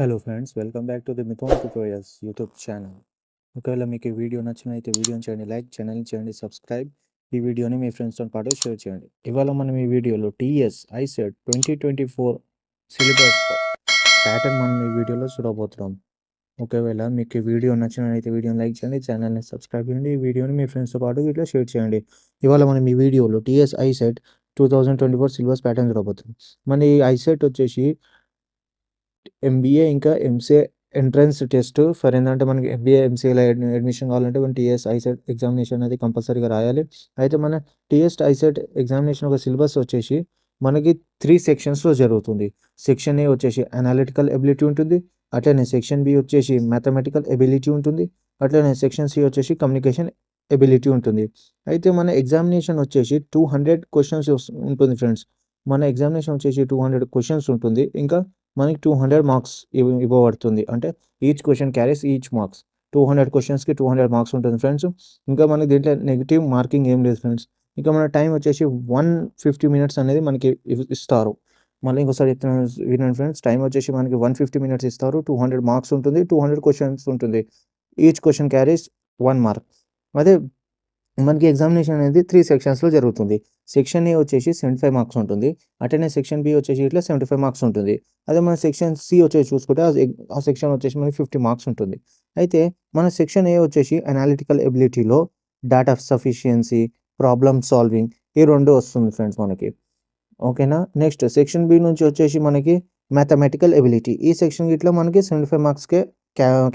Hello friends, welcome back to the Mithun tutorials YouTube channel. ఒకవేళ మీకు ఈ వీడియో నచ్చినైతే వీడియోని చేయండి లైక్, ఛానల్ని చేయండి సబ్స్క్రైబ్. ఈ వీడియోని మీ ఫ్రెండ్స్తో పాటు షేర్ చేయండి. ఇవాళ మనం ఈ వీడియోలో టీఎస్ ఐసెట్ 2024 సిలబస్ ప్యాటర్న్ మనం ఈ వీడియోలో చూడబోతున్నాం. ఒకవేళ మీకు ఈ వీడియో నచ్చినట్లయితే వీడియోని లైక్ చేయండి, ఛానల్ని సబ్స్క్రైబ్ చేయండి, ఈ వీడియోని మీ ఫ్రెండ్స్తో పాటు ఇట్లా షేర్ చేయండి. ఇవాళ మనం ఈ వీడియోలో టీఎస్ ఐసెట్ 2024 సిలబస్ ప్యాటర్న్ చూడబోతున్నాం. మన ఈ ఐసెట్ వచ్చేసి ఎంబీఏ ఇంకా ఎంసీఏ ఎంట్రన్స్ టెస్ట్ ఫర్ ఏంటంటే మనకి ఎంబీఏ ఎంసీఏలో అడ్మిషన్ కావాలంటే మన టీఎస్ ఐసెట్ ఎగ్జామినేషన్ అనేది కంపల్సరీగా రాయాలి. అయితే మన టీఎస్ ఐసెట్ ఎగ్జామినేషన్ ఒక సిలబస్ వచ్చేసి మనకి 3 సెక్షన్స్లో జరుగుతుంది. సెక్షన్ ఏ వచ్చేసి అనాలిటికల్ ఎబిలిటీ ఉంటుంది, అట్లనే సెక్షన్ బి వచ్చేసి మ్యాథమెటికల్ ఎబిలిటీ ఉంటుంది, అట్లనే సెక్షన్ సి వచ్చేసి కమ్యూనికేషన్ ఎబిలిటీ ఉంటుంది. అయితే మన ఎగ్జామినేషన్ వచ్చేసి 200 క్వశ్చన్స్ ఉంటుంది ఫ్రెండ్స్. మన ఎగ్జామినేషన్ వచ్చేసి 200 క్వశ్చన్స్ ఉంటుంది. ఇంకా మనకి 200 మార్క్స్ ఇవ్వబడుతుంది. అంటే each question carries each marks. 200 క్వశ్చన్స్కి 200 మార్క్స్ ఉంటుంది ఫ్రెండ్స్. ఇంకా మనకి దీంట్లో నెగిటివ్ మార్కింగ్ ఏం లేదు ఫ్రెండ్స్. ఇంకా మన టైం వచ్చేసి 150 మినిట్స్ అనేది మనకి ఇస్తారు. మళ్ళీ ఇంకోసారి చెప్తున్నాను వినండి ఫ్రెండ్స్, టైం వచ్చేసి మనకి 150 మినిట్స్ ఇస్తారు. 200 మార్క్స్ ఉంటుంది, 200 క్వశ్చన్స్ ఉంటుంది. Each question carries 1 mark. అదే మనకి ఎగ్జామినేషన్ అనేది 3 సెక్షన్స్లో జరుగుతుంది. సెక్షన్ ఏ వచ్చేసి 75 మార్క్స్ ఉంటుంది, అట్లనే సెక్షన్ బి వచ్చేసి ఇట్లా 75 మార్క్స్ ఉంటుంది. అదే మన సెక్షన్ సి వచ్చేసి చూసుకుంటే ఆ సెక్షన్ వచ్చేసి మనకి 50 మార్క్స్ ఉంటుంది. అయితే మన సెక్షన్ ఏ వచ్చేసి అనాలిటికల్ ఎబిలిటీలో డేటా సఫిషియన్సీ, ప్రాబ్లమ్ సాల్వింగ్ ఈ 2 వస్తుంది ఫ్రెండ్స్ మనకి. ఓకేనా. నెక్స్ట్ సెక్షన్ బి నుంచి వచ్చేసి మనకి మ్యాథమెటికల్ ఎబిలిటీ. ఈ సెక్షన్ ఇట్లా మనకి 75 మార్క్స్కే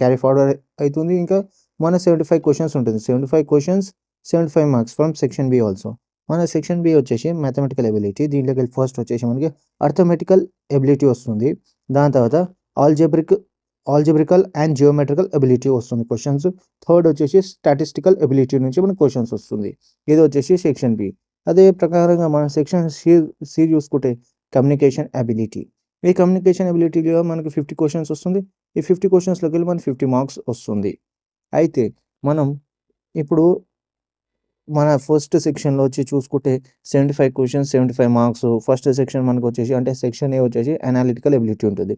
క్యారీ ఫార్వర్డ్ అవుతుంది. ఇంకా మన 75 క్వశ్చన్స్ ఉంటుంది. 75 questions 75 marks from section be also. మన సెక్షన్ బి వచ్చేసి మ్యాథమెటికల్ ఎబిలిటీ. దీంట్లోకి వెళ్ళి ఫస్ట్ వచ్చేసి మనకి అర్థమెటికల్ ఎబిలిటీ వస్తుంది. దాని తర్వాత ఆల్జెబ్రికల్ అండ్ జియోమెట్రికల్ ఎబిలిటీ వస్తుంది క్వశ్చన్స్. థర్డ్ వచ్చేసి స్టాటిస్టికల్ ఎబిలిటీ నుంచి మనకి క్వశ్చన్స్ వస్తుంది. ఇది వచ్చేసి సెక్షన్ బి. అదే ప్రకారంగా మన సెక్షన్ సి చూసుకుంటే కమ్యూనికేషన్ ఎబిలిటీ. ఈ కమ్యూనికేషన్ ఎబిలిటీలో మనకి 50 క్వశ్చన్స్ వస్తుంది. ఈ 50 క్వశ్చన్స్లోకి వెళ్ళి మనకి 50 మార్క్స్ వస్తుంది. అయితే మనం ఇప్పుడు మన ఫస్ట్ సెక్షన్లో వచ్చి చూసుకుంటే 75 క్వశ్చన్స్ 75 మార్క్స్. ఫస్ట్ సెక్షన్ మనకు వచ్చేసి అంటే సెక్షన్ ఏ వచ్చేసి అనాలిటికల్ ఎబిలిటీ ఉంటుంది.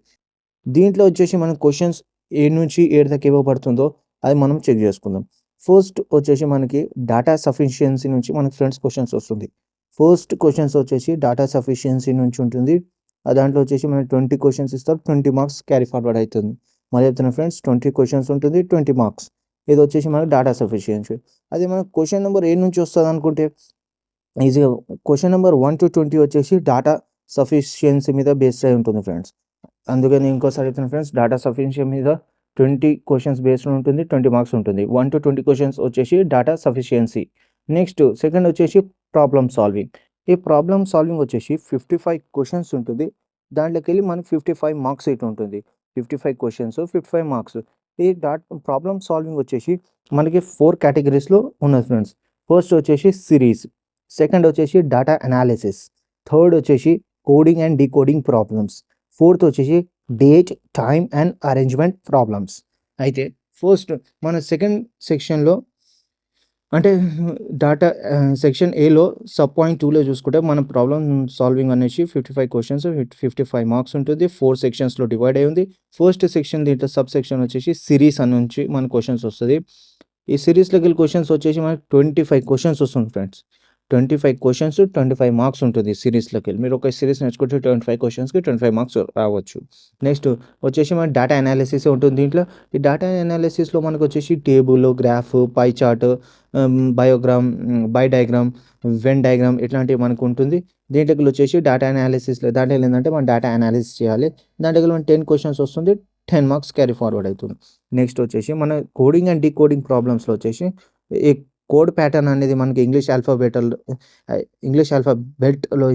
దీంట్లో వచ్చేసి మన క్వశ్చన్స్ ఏ నుంచి ఏడు దాకా ఇవ్వబడుతుందో అది మనం చెక్ చేసుకుందాం. ఫస్ట్ వచ్చేసి మనకి డేటా సఫిషియన్సీ నుంచి మనకి ఫ్రెండ్స్ క్వశ్చన్స్ వస్తుంది. ఫస్ట్ క్వశ్చన్స్ వచ్చేసి డేటా సఫిషియన్సీ నుంచి ఉంటుంది. దాంట్లో వచ్చేసి మనకి 20 క్వశ్చన్స్ ఇస్తారు, 20 మార్క్స్ క్యారీ ఫార్వర్డ్ అవుతుంది. మరి చెప్తున్నా ఫ్రెండ్స్, 20 క్వశ్చన్స్ ఉంటుంది, 20 మార్క్స్. ఇది వచ్చేసి మనకి డేటా సఫిషియన్సీ. అదే మనకు క్వశ్చన్ నెంబర్ ఏ నుంచి వస్తుంది అనుకుంటే ఈజీగా క్వశ్చన్ నెంబర్ 1 to 20 వచ్చేసి డేటా సఫిషియన్సీ మీద బేస్డ్ అయి ఉంటుంది ఫ్రెండ్స్. అందుకని ఇంకోసారి చెప్తున్నా ఫ్రెండ్స్, డేటా సఫిషియన్సీ మీద 20 క్వశ్చన్స్ బేస్డ్ ఉంటుంది, 20 మార్క్స్ ఉంటుంది. 1 to 20 క్వశ్చన్స్ వచ్చేసి డేటా సఫిషియన్సీ. నెక్స్ట్ సెకండ్ వచ్చేసి ప్రాబ్లమ్ సాల్వింగ్. ఈ ప్రాబ్లమ్ సాల్వింగ్ వచ్చేసి 55 క్వశ్చన్స్ ఉంటుంది. దాంట్లోకి వెళ్ళి మనకి 55 మార్క్స్ ఇటు ఉంటుంది. 55 క్వశ్చన్స్ 55 మార్క్స్. ఈ ప్రాబ్లమ్ సాల్వింగ్ వచ్చేసి మనకి 4 కేటగిరీస్లో ఉన్నది ఫ్రెండ్స్. ఫస్ట్ వచ్చేసి సిరీస్, సెకండ్ వచ్చేసి డేటా అనాలిసిస్, థర్డ్ వచ్చేసి coding and decoding problems, fourth వచ్చేసి date, time and arrangement problems. అయితే ఫస్ట్ మన సెకండ్ సెక్షన్లో అంటే డేటా సెక్షన్ ఏలో సబ్ పాయింట్ 2లో చూసుకుంటే మన ప్రాబ్లమ్ సాల్వింగ్ అనేసి 55 క్వశ్చన్స్ 55 మార్క్స్ ఉంటుంది. 4 సెక్షన్స్లో డివైడ్ అయి ఉంది. ఫస్ట్ సెక్షన్ దీంట్లో సబ్ సెక్షన్ వచ్చేసి సిరీస్ అని నుంచి మన క్వశ్చన్స్ వస్తుంది. ఈ సిరీస్లోకి వెళ్ళి క్వశ్చన్స్ వచ్చేసి మనకి 25 క్వశ్చన్స్ వస్తుంది ఫ్రెండ్స్. 25 క్వశ్చన్స్ 25 మార్క్స్ ఉంటుంది సిరీస్లోకి వెళ్ళి. మీరు ఒక సిరీస్ నేర్చుకుంటే 25 క్వశ్చన్స్కి 25 మార్క్స్ రావచ్చు. నెక్స్ట్ వచ్చేసి మన డేటా అనాలిసిస్ ఉంటుంది. దీంట్లో ఈ డేటా అనాలిసిస్లో మనకు వచ్చేసి table, graph, pie chart, by diagram, Venn diagram ఇట్లాంటివి మనకు ఉంటుంది. దీంట్లోకి వచ్చేసి డేటా అనాలిసిస్లో దాంట్లో ఏంటంటే మనం డేటా అనాలిసిస్ చేయాలి. దాంట్లోకి మనం 10 క్వశ్చన్స్ వస్తుంది, 10 మార్క్స్ క్యారీ ఫార్వర్డ్ అవుతుంది. నెక్స్ట్ వచ్చేసి మన కోడింగ్ అండ్ డీకోడింగ్ ప్రాబ్లమ్స్లో వచ్చేసి ఈ కోడ్ ప్యాటర్న్ అనేది మనకి ఇంగ్లీష్ ఆల్ఫాబెట్లో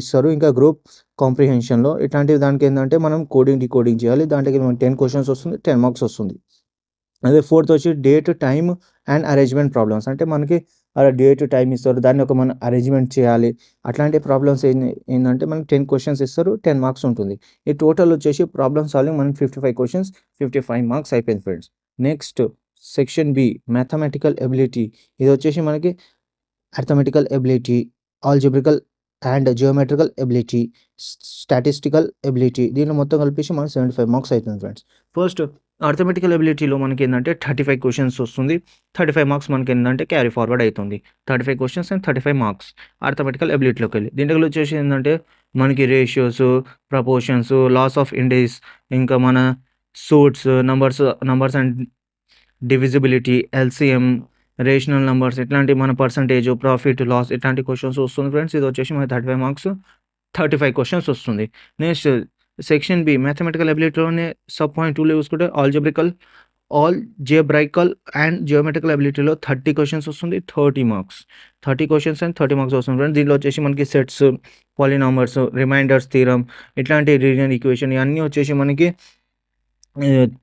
ఇస్తారు. ఇంకా గ్రూప్ కాంప్రిహెన్షన్లో ఇట్లాంటివి దానికి ఏంటంటే మనం కోడింగ్ డీకోడింగ్ చేయాలి. దాంట్లోకి మనం 10 క్వశ్చన్స్ వస్తుంది, 10 మార్క్స్ వస్తుంది. అదే ఫోర్త్ వచ్చి date, time and arrangement problems. అంటే మనకి అలా డేట్, టైం ఇస్తారు, దాన్ని ఒక మనం అరేంజ్మెంట్ చేయాలి. అట్లాంటి ప్రాబ్లమ్స్ ఏంటంటే మనకి 10 క్వశ్చన్స్ ఇస్తారు, 10 మార్క్స్ ఉంటుంది. ఈ టోటల్ వచ్చేసి ప్రాబ్లమ్ సాల్వింగ్ మనకి 55 క్వశ్చన్స్ 55 మార్క్స్ అయిపోయింది friends. Next section B mathematical ability. ఇది వచ్చేసి మనకి arithmetical ability, algebraical and geometrical ability, statistical ability, దీనిలో మొత్తం కలిపేసి మనకు 75 మార్క్స్ అవుతుంది ఫ్రెండ్స్. ఫస్ట్ అర్థమెటికల్ ఎబిలిటీలో మనకి ఏంటంటే 35 క్వశ్చన్స్ వస్తుంది. 35 మార్క్స్ మనకి ఏంటంటే క్యారీ ఫార్వర్డ్ అవుతుంది. 35 క్వశ్చన్స్ అండ్ 35 మార్క్స్ అర్థమెటికల్ ఎబిలిటీలోకి వెళ్ళి. దీంట్లో వచ్చేసి ఏంటంటే మనకి ratios, proportions, laws of index, ఇంకా మన surds, numbers and divisibility, LCM, rational numbers, ఇట్లాంటి మన పర్సంటేజ్, ప్రాఫిట్, లాస్, ఇట్లాంటి క్వశ్చన్స్ వస్తుంది ఫ్రెండ్స్. ఇది వచ్చేసి మనకి 35 మార్క్స్, 35 క్వశ్చన్స్ వస్తుంది. నెక్స్ట్ సెక్షన్ బి మ్యాథమెటికల్ ఎబిలిటీలోనే సబ్ పాయింట్ 2లో చూసుకుంటే ఆల్జెబ్రైకల్ అండ్ జియోమెట్రికల్ ఎబిలిటీలో 30 క్వశ్చన్స్ వస్తుంది, 30 మార్క్స్. 30 క్వశ్చన్స్ అండ్ 30 మార్క్స్ వస్తుంది ఫ్రెండ్స్. దీనిలో వచ్చేసి మనకి సెట్స్, పాలినామర్స్, రిమైండర్స్ థీరం, ఇట్లాంటి లీనియర్ ఈక్వేషన్ ఇవన్నీ వచ్చేసి మనకి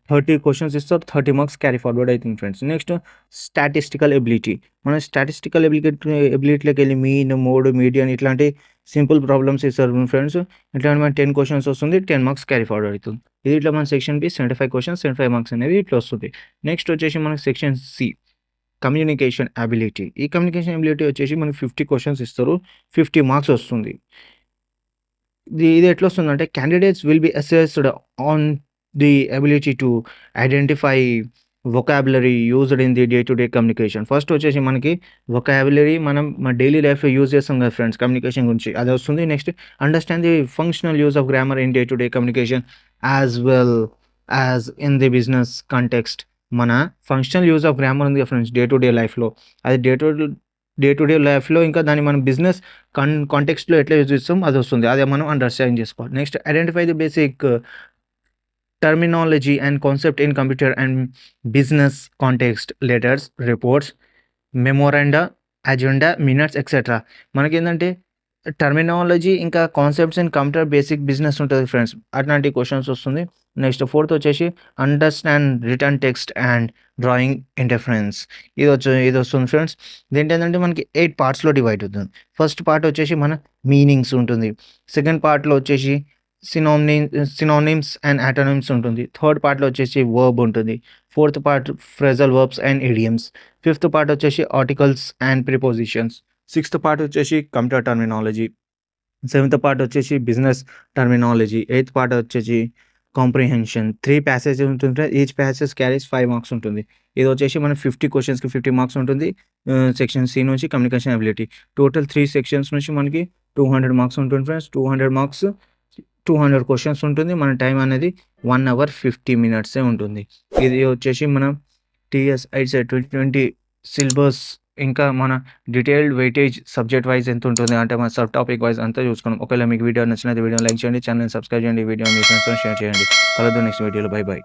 30 క్వశ్చన్స్ ఇస్తారు, 30 మార్క్స్ క్యారీ ఫార్వర్డ్ అవుతుంది ఫ్రెండ్స్. Next statistical ability. మన స్టాటిస్టికల్ ఎబిలిటీలోకి వెళ్ళి మీన్, మోడ్, మీడియన్ ఇట్లాంటి సింపుల్ ప్రాబ్లమ్స్ ఇస్తారు ఫ్రెండ్స్. ఇట్లాంటి మన 10 క్వశ్చన్స్ వస్తుంది, 10 మార్క్స్ క్యారీ ఫార్వర్డ్ అవుతుంది. ఇది ఇట్లా మన సెక్షన్ బి 75 క్వశ్చన్స్, 75 మార్క్స్ అనేది ఇట్లా వస్తుంది. నెక్స్ట్ వచ్చేసి మనకి సెక్షన్ సి కమ్యూనికేషన్ అబిలిటీ. ఈ కమ్యూనికేషన్ అబిలిటీ వచ్చేసి మనకి 50 క్వశ్చన్స్ ఇస్తారు, 50 మార్క్స్ వస్తుంది. ఇది ఎట్లా వస్తుందంటే candidates will be assessed on the ability to identify vocabulary used in the day-to-day communication. First వచ్చేసి మనకి vocabulary మనం మన డైలీ లైఫ్లో యూజ్ చేస్తాం కదా ఫ్రెండ్స్, కమ్యూనికేషన్ గురించి అది వస్తుంది. Next understand the functional use of grammar in day-to-day communication as well as in the business context. మన ఫంక్షనల్ యూజ్ ఆఫ్ గ్రామర్ ఉంది ఫ్రెండ్స్ డే-టు-డే లైఫ్లో, అది డే-టు-డే లైఫ్లో ఇంకా దాన్ని మనం బిజినెస్ కాంటెక్స్ట్లో ఎట్లా యూజ్ చేస్తాం అది వస్తుంది, అదే మనం అండర్స్టాండ్ చేసుకోవాలి. Next identify the basic terminology and concept in computer and business context, letters, reports, memoranda, agenda, minutes, etc. మనకి ఏంటంటే టర్మినాలజీ ఇంకా concepts and computer basic business ఉంటుంది ఫ్రెండ్స్, అట్లాంటి క్వశ్చన్స్ వస్తుంది. నెక్స్ట్ ఫోర్త్ వచ్చేసి understand return text and drawing interference. ఇది వస్తుంది friends. దీంట్లో ఏంటంటే మనకి 8 పార్ట్స్లో డివైడ్ అవుతుంది. ఫస్ట్ పార్ట్ వచ్చేసి మన మీనింగ్స్ ఉంటుంది. సెకండ్ పార్ట్లో వచ్చేసి సినోనిమ్స్ అండ్ యాటోనిమ్స్ ఉంటుంది. థర్డ్ పార్ట్లో వచ్చేసి వర్బ్ ఉంటుంది. Fourth part phrasal verbs and idioms. Fifth part వచ్చేసి articles and prepositions. Sixth part వచ్చేసి కంప్యూటర్ టర్మినాలజీ. సెవెంత్ పార్ట్ వచ్చేసి బిజినెస్ టర్మినాలజీ. ఎయిత్ పార్ట్ వచ్చేసి కాంప్రిహెన్షన్. 3 ప్యాసేజ్ ఉంటుంది. ఈచ్ ప్యాసేజ్ క్యారీస్ 5 మార్క్స్ ఉంటుంది. ఇది వచ్చేసి మన 50 క్వశ్చన్స్కి 50 మార్క్స్ ఉంటుంది. సెక్షన్ సి నుంచి కమ్యూనికేషన్ అబిలిటీ టోటల్ 3 సెక్షన్స్ నుంచి మనకి 200 మార్క్స్ ఉంటుంది ఫ్రెండ్స్. 200 మార్క్స్ 200 క్వశ్చన్స్ ఉంటుంది. మన టైం అనేది 1 hour 50 minutes ఉంటుంది. ఇది వచ్చేసి మనం టీఎస్ 2020 సిలబస్ ఇంకా మన డీటెయిల్డ్ వెయిటేజ్ సబ్జెక్ట్ వైజ్ ఎంత ఉంటుంది అంటే మన సబ్ టాపిక్ వైజ్ అంతా చూసుకున్నాం. ఒకవేళ మీకు వీడియో నచ్చినది వీడియో లైక్ చేయండి, ఛానల్ సబ్స్క్రైబ్ చేయండి, వీడియో మీ ఫ్రెండ్స్తో షేర్ చేయండి. కలదు నెక్స్ట్ వీడియోలో. By by.